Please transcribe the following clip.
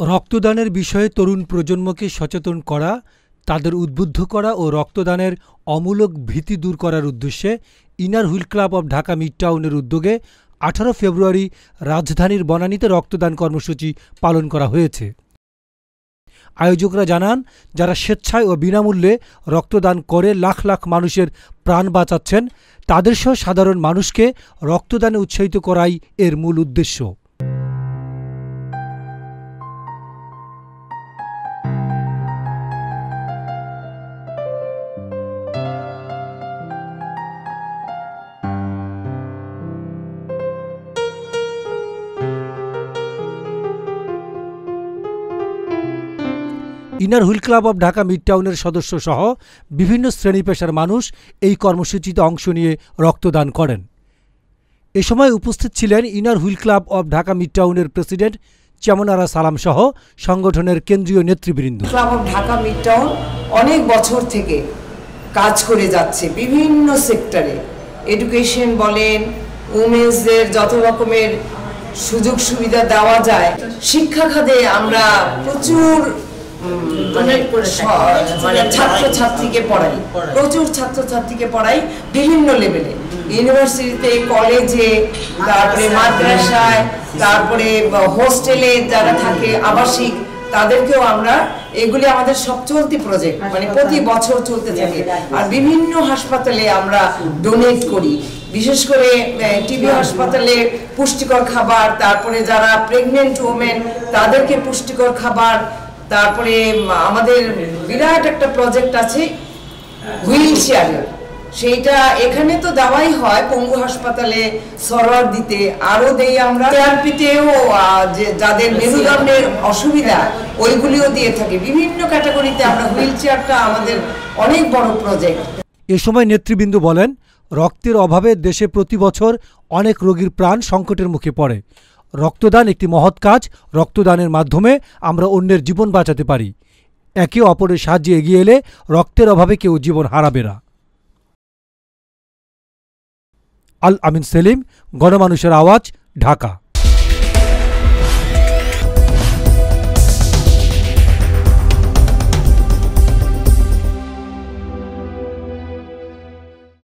রক্তদানের বিষয়ে তরুণ প্রজন্মকে সচেতন করা, তাদের উদ্বুদ্ধ করা ও রক্তদানের অমূলক ভীতি দূর করার উদ্দেশ্যে inner wheel club of Dhaka mid টাউনের উদ্যোগে 18 ফেব্রুয়ারি রাজধানীর বনানীতে রক্তদান কর্মসূচি পালন করা হয়েছে। আয়োজকরা জানান, যারা স্বেচ্ছায় ও বিনামূল্যে রক্তদান করে লাখ লাখ মানুষের প্রাণ বাঁচাচ্ছেন, তাদের সহ সাধারণ মানুষকে রক্তদানে উৎসাহিত করাই এর মূল উদ্দেশ্য। Inner wheel club of Dhaka mid টাউনের সদস্য সহ বিভিন্ন শ্রেণী পেশার মানুষ এই কর্মসূচিতে অংশ নিয়ে রক্তদান করেন। এ সময় উপস্থিত ছিলেন inner wheel club of Dhaka mid টাউনের প্রেসিডেন্ট চেমনারা সালাম সহ সংগঠনের কেন্দ্রীয় নেতৃবৃন্দ। Club of Dhaka mid town অনেক বছর থেকে কাজ করে যাচ্ছে বিভিন্ন সেক্টরে, এডুকেশন বলেন, উমেন্সদের যত রকমের সুযোগ সুবিধা দেওয়া যায়, শিক্ষা খাতে আমরা প্রচুর ছাত্রছাত্রীকে পড়াই, প্রচুর ছাত্রছাত্রীকে পড়াই বিভিন্ন লেভেলে, ইউনিভার্সিটিতে, কলেজে, তারপরে মাদ্রাসায়, তারপরে হোস্টেলে যারা থাকে আবাসিক, তাদেরকেও আমরা, এগুলি আমাদের সব চলতি প্রজেক্ট, মানে প্রতি বছর চলতে থাকে। আর বিভিন্ন হাসপাতালে আমরা ডোনেট করি, বিশেষ করে টিবি হাসপাতালে পুষ্টিকর খাবার, তারপরে যারা প্রেগনেন্ট ওমেন তাদেরকে পুষ্টিকর খাবার, তারপরে আমাদের বিরাট একটা প্রজেক্ট আছে হুইল চেয়ারের, সেইটা এখানে তো দেওয়াই হয় পঙ্গু হাসপাতালে সরোয়ার দিতে, আরো দেই আমরা থেরাপিতেও, যাদের মেরুদণ্ডের অসুবিধা ওইগুলিও দিয়ে থাকি। বিভিন্ন ক্যাটাগরিতে আমরা হুইল চেয়ারটা আমাদের অনেক বড় প্রজেক্ট। এ সময় নেতৃবৃন্দ বলেন, রক্তের অভাবে দেশে প্রতি বছর অনেক রোগীর প্রাণ সংকটের মুখে পড়ে। রক্তদান একটি মহৎ কাজ। রক্তদানের মাধ্যমে আমরা অন্যের জীবন বাঁচাতে পারি। একে অপরের সাহায্যে এগিয়ে এলে রক্তের অভাবে কেউ জীবন হারাবে না। আল আমিন সেলিম, গণমানুষের আওয়াজ, ঢাকা।